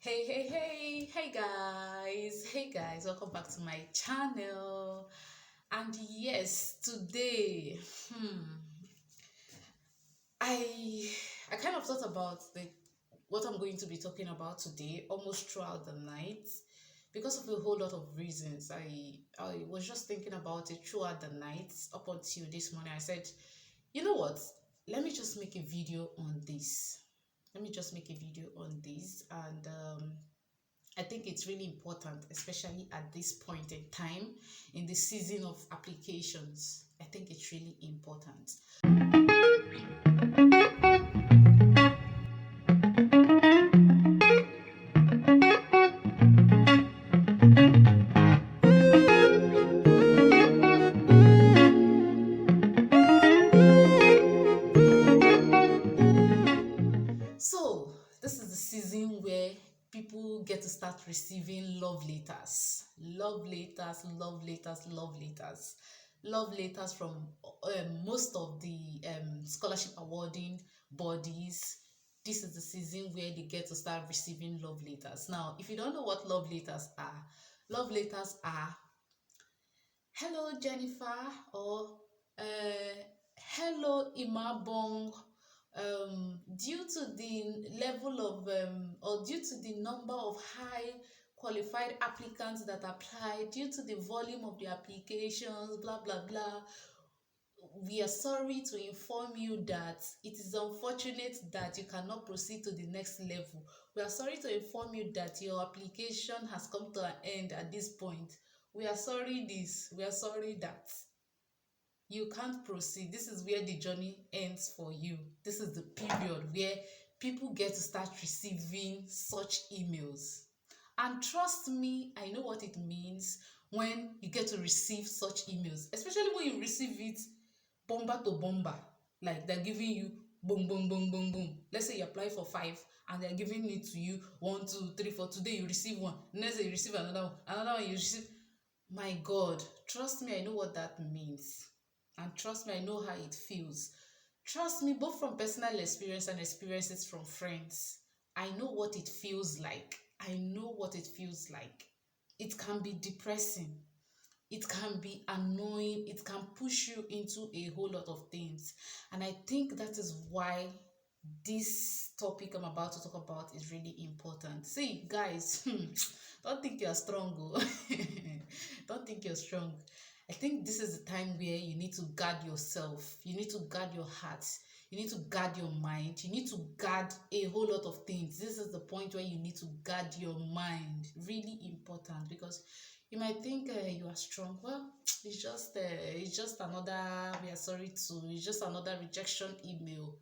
Hey guys, welcome back to my channel. And yes, today, I I kind of thought about what I'm going to be talking about today almost throughout the night because of a whole lot of reasons. I was just thinking about it throughout the night up until this morning. I said, you know what? Let me just make a video on this. Let me just make a video on this and I think it's really important, especially at this point in time in the season of applications. I think it's really important. So, this is the season where people get to start receiving love letters. Love letters, love letters, love letters. Love letters from most of the scholarship awarding bodies. This is the season where they get to start receiving love letters. Now, if you don't know what love letters are hello Jennifer or hello Imabong. Due to the level of or due to the number of high qualified applicants that apply, due to the volume of the applications, blah blah blah, we are sorry to inform you that it is unfortunate that you cannot proceed to the next level. We are sorry to inform you that your application has come to an end at this point. We are sorry this, we are sorry that. You can't proceed. This is where the journey ends for you. This is the period where people get to start receiving such emails. And trust me, I know what it means when you get to receive such emails, especially when you receive it bomber to bomber, like they're giving you boom boom boom boom boom. Let's say you apply for five and they're giving it to you one two three four. Today you receive one, next day you receive another one you receive. My God, trust me, I know what that means. And trust me, I know how it feels. Trust me, both from personal experience and experiences from friends, I know what it feels like. I know what it feels like. It can be depressing. It can be annoying. It can push you into a whole lot of things. And I think that is why this topic I'm about to talk about is really important. See, guys, don't think you're strong. Oh. Don't think you're strong. I think this is the time where you need to guard yourself. You need to guard your heart. You need to guard your mind. You need to guard a whole lot of things. This is the point where you need to guard your mind. Really important because you might think you are strong. Well, it's just another. We are sorry to. It's just another rejection email.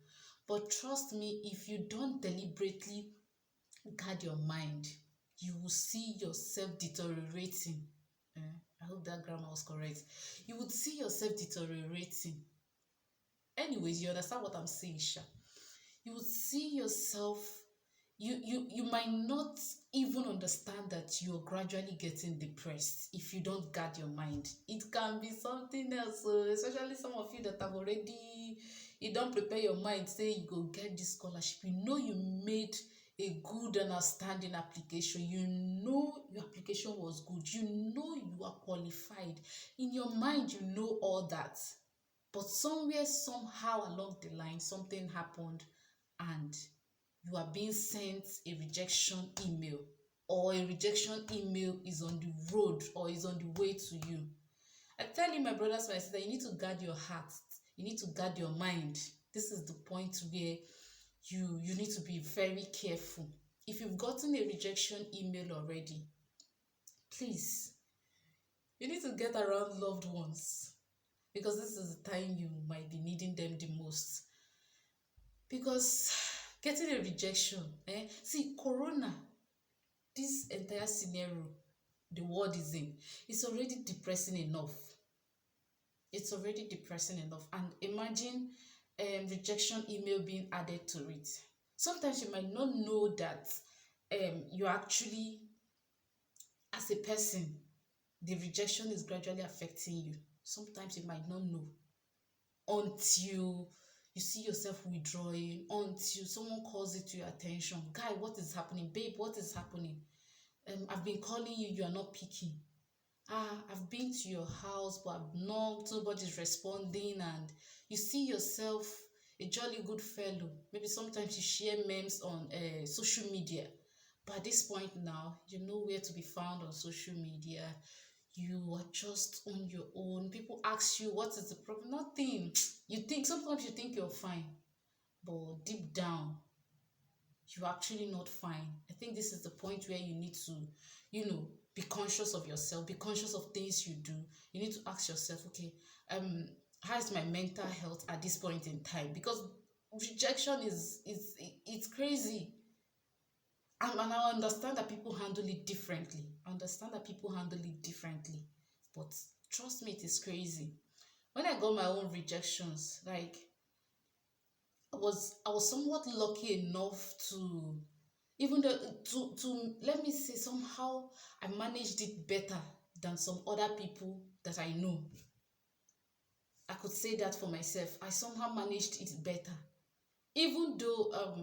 But trust me, if you don't deliberately guard your mind, you will see yourself deteriorating. Eh, I hope that grammar was correct. You would see yourself deteriorating. Anyways, you understand what I'm saying, Sha. You would see yourself, you might not even understand that you're gradually getting depressed if you don't guard your mind. It can be something else, especially some of you that have already, you don't prepare your mind, say you go get this scholarship. You know you made a good and outstanding application. You know your application was good. You know you are qualified. In your mind, you know all that. But somewhere, somehow along the line, something happened and you are being sent a rejection email, or a rejection email is on the road or is on the way to you. I tell you, my brothers, my sisters, you need to guard your heart. You need to guard your mind. This is the point where you need to be very careful. If you've gotten a rejection email already, please, you need to get around loved ones because this is the time you might be needing them the most. Because getting a rejection, see, corona, this entire scenario the world is in, it's already depressing enough. It's already depressing enough. And imagine rejection email being added to it. Sometimes you might not know that you actually, as a person, the rejection is gradually affecting you. Sometimes you might not know until You see yourself withdrawing until someone calls it to your attention. Guy, what is happening? Babe, what is happening? I've been calling you, you are not picking. I've been to your house, but I've knocked, nobody's responding, and you see yourself a jolly good fellow. Maybe sometimes you share memes on social media, but at this point now, you know where to be found on social media. You are just on your own. People ask you, what is the problem? Nothing. You think, sometimes you think you're fine, but deep down, you're actually not fine. I think this is the point where you need to, be conscious of yourself, be conscious of things you do. You need to ask yourself, okay, um, how is my mental health at this point in time? Because rejection it's crazy. And I understand that people handle it differently. I understand that people handle it differently. But trust me, it is crazy. When I got my own rejections, like I was somewhat lucky enough to, even though, to let me say, somehow I managed it better than some other people that I know. I could say that for myself. I somehow managed it better. Even though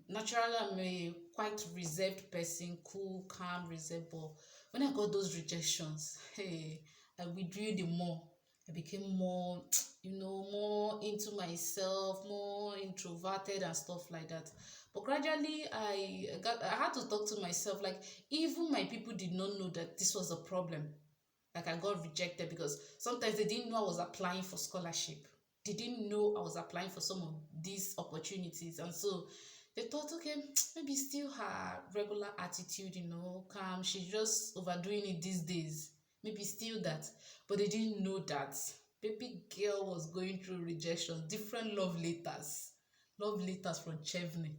naturally I'm a quite reserved person, cool, calm, reserved, but when I got those rejections, hey, I withdrew the more. I became more, more into myself, more introverted and stuff like that. But gradually I had to talk to myself, like, even my people did not know that this was a problem. Like, I got rejected because sometimes they didn't know I was applying for scholarship. They didn't know I was applying for some of these opportunities. And so they thought, okay, maybe still her regular attitude, calm. She's just overdoing it these days. Maybe still that. But they didn't know that baby girl was going through rejection, different love letters from Chevney,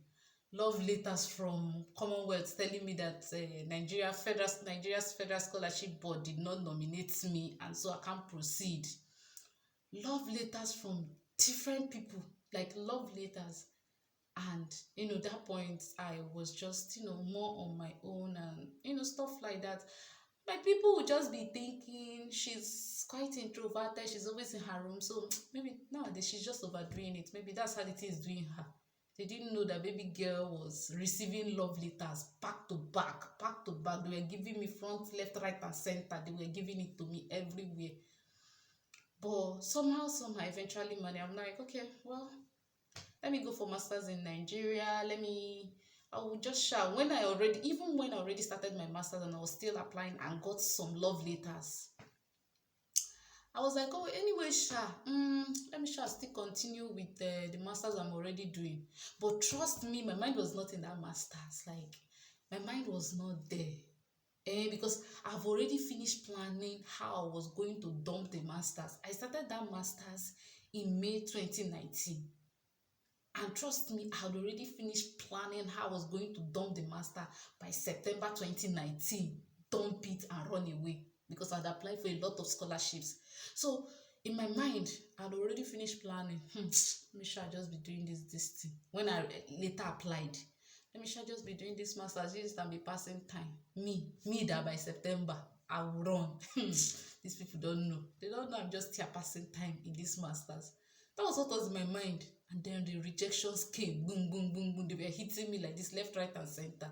love letters from Commonwealth telling me that Nigeria's Federal Scholarship Board did not nominate me, and so I can't proceed. Love letters from different people, like love letters. And that point I was just more on my own, and stuff like that. My people would just be thinking she's quite introverted, she's always in her room, so maybe nowadays she's just overdoing it. Maybe that's how the thing is doing her. They didn't know that baby girl was receiving love letters back to back, back to back. They were giving me front, left, right, and center. They were giving it to me everywhere. But somehow, eventually, money. I'm like, okay, well, let me go for masters in Nigeria. I would just shout even when I already started my masters and I was still applying and got some love letters. I was like, oh, anyway, let me still continue with the masters I'm already doing. But trust me, my mind was not in that masters. Like, my mind was not there. Because I've already finished planning how I was going to dump the masters. I started that masters in May 2019. And trust me, I had already finished planning how I was going to dump the master by September 2019. Dump it and run away, because I'd applied for a lot of scholarships. So in my mind, I'd already finished planning. Let me sure I just be doing this thing. When I later applied, let me sure I just be doing this masters, this and be passing time. Me that by September I will run. These people don't know. They don't know I'm just here passing time in this masters. That was what was in my mind. And then the rejections came. Boom, boom, boom, boom. They were hitting me like this, left, right, and center.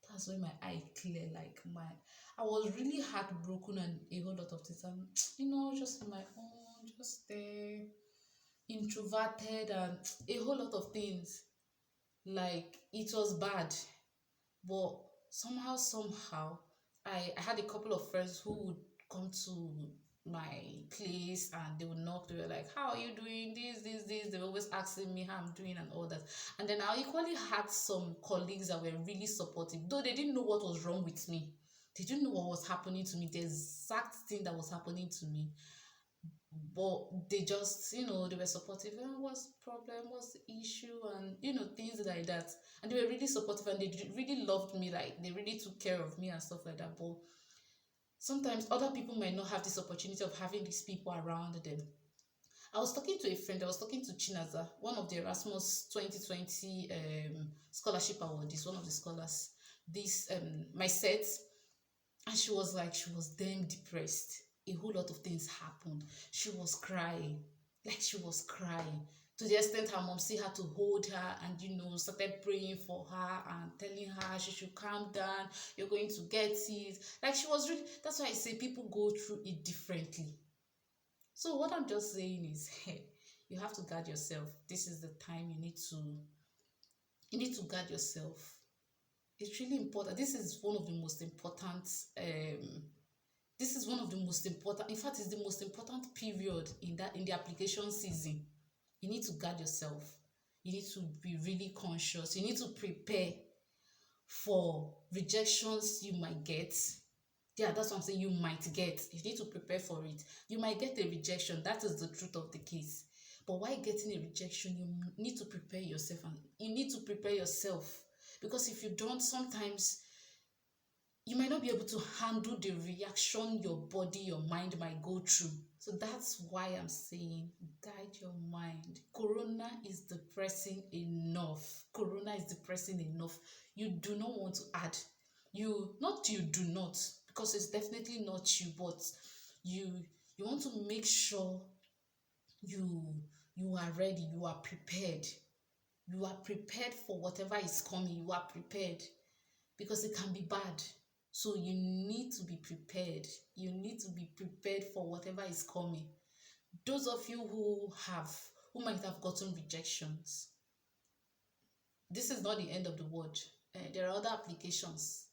That's when my eye clear. I was really heartbroken and a whole lot of things. And, just on my own, just there, introverted, and a whole lot of things. Like, it was bad. But somehow, I had a couple of friends who would come to my place and they would knock. They were like, how are you doing? This. They were always asking me how I'm doing and all that. And then I equally had some colleagues that were really supportive, though they didn't know what was wrong with me. They didn't know what was happening to me, the exact thing that was happening to me. But they just, they were supportive. What's the problem? What's the issue? And, things like that. And they were really supportive and they really loved me. Like, they really took care of me and stuff like that. But sometimes other people might not have this opportunity of having these people around them. I was talking to a friend, I was talking to Chinaza, one of the Erasmus 2020 scholarship awardees, one of the scholars, my set, and she was damn depressed. A whole lot of things happened. She was crying. Like she was crying to the extent her mom still had to hold her and started praying for her and telling her she should calm down, you're going to get it. Like she was really, that's why I say people go through it differently. So what I'm just saying is, hey, you have to guard yourself. This is the time you need to guard yourself. It's really important. This is one of the most important this is one of the most important, in fact it's the most important period in the application season. You need to guard yourself. You need to be really conscious. You need to prepare for rejections you might get. Yeah, that's what I'm saying. You might get. You need to prepare for it. You might get a rejection. That is the truth of the case. But while getting a rejection, you need to prepare yourself, and you need to prepare yourself, because if you don't, sometimes you might not be able to handle the reaction your body, your mind might go through. So that's why I'm saying guide your mind. Corona is depressing enough. Corona is depressing enough. You do not want to add. You do not, because it's definitely not you, but you you want to make sure you you are ready, you are prepared. You are prepared for whatever is coming. You are prepared because it can be bad. So you need to be prepared. You need to be prepared for whatever is coming. Those of you who might have gotten rejections, this is not the end of the world. There are other applications.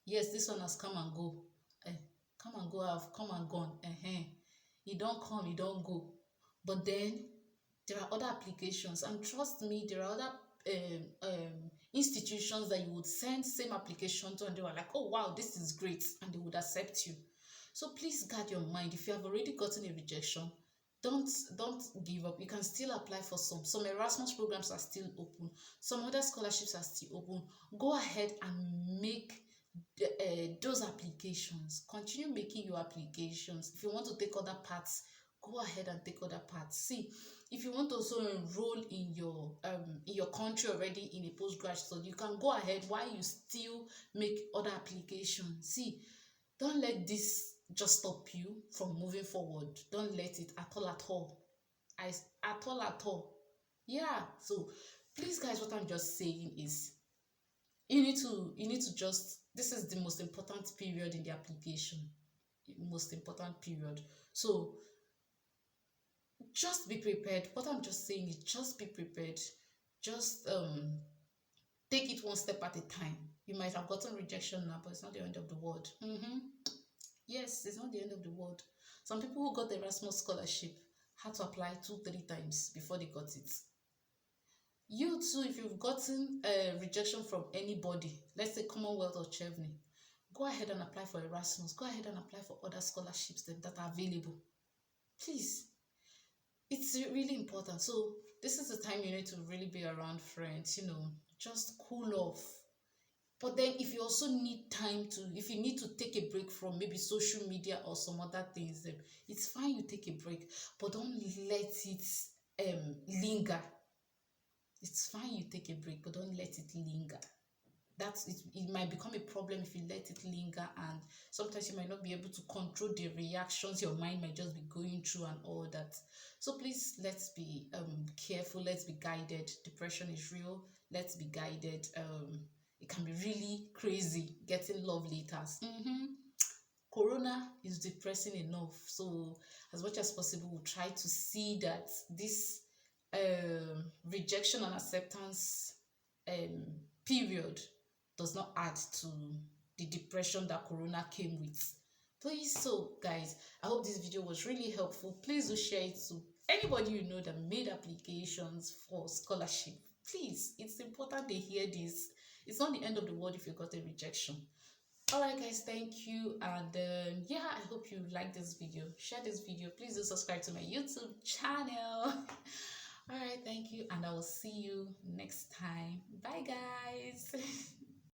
Yes, this one has come and go. Uh, Come and go, have come and gone. You don't come, you don't go. But then there are other applications, and trust me, there are other institutions that you would send same application to, and they were like, oh wow, this is great, and they would accept you. So please guard your mind. If you have already gotten a rejection, don't give up. You can still apply for some Erasmus programs are still open, some other scholarships are still open. Go ahead and make those applications. Continue making your applications. If you want to take other parts, go ahead and take other parts. See, if you want to also enroll in your country already in a postgraduate study, you can go ahead while you still make other applications. See, don't let this just stop you from moving forward. Don't let it at all, at all. At all, at all. Yeah. So please, guys, what I'm just saying is you need to just, this is the most important period in the application. Most important period. So just be prepared. What I'm just saying is just be prepared. Just take it one step at a time. You might have gotten rejection now, but it's not the end of the world. Yes, it's not the end of the world. Some people who got the Erasmus scholarship had to apply 2-3 times before they got it. You too, if you've gotten a rejection from anybody, let's say Commonwealth or Chevening, go ahead and apply for Erasmus. Go ahead and apply for other scholarships that are available. Please, it's really important. So this is the time you need to really be around friends, just cool off. But then if you also need time to, if you need to take a break from maybe social media or some other things, then it's fine, you take a break, but don't let it linger. It's fine, you take a break, but don't let it linger. That's it. It might become a problem if you let it linger, and sometimes you might not be able to control the reactions your mind might just be going through and all that. So please, let's be careful. Let's be guided. Depression is real. Let's be guided. It can be really crazy getting love letters. Corona is depressing enough, so as much as possible we'll try to see that this rejection and acceptance um, period does not add to the depression that Corona came with. Please, so guys, I hope this video was really helpful. Please do share it to anybody you know that made applications for scholarship. Please, it's important they hear this. It's not the end of the world if you got a rejection. Alright guys, thank you, and yeah, I hope you like this video. Share this video. Please do subscribe to my YouTube channel. Alright, thank you, and I will see you next time. Bye guys.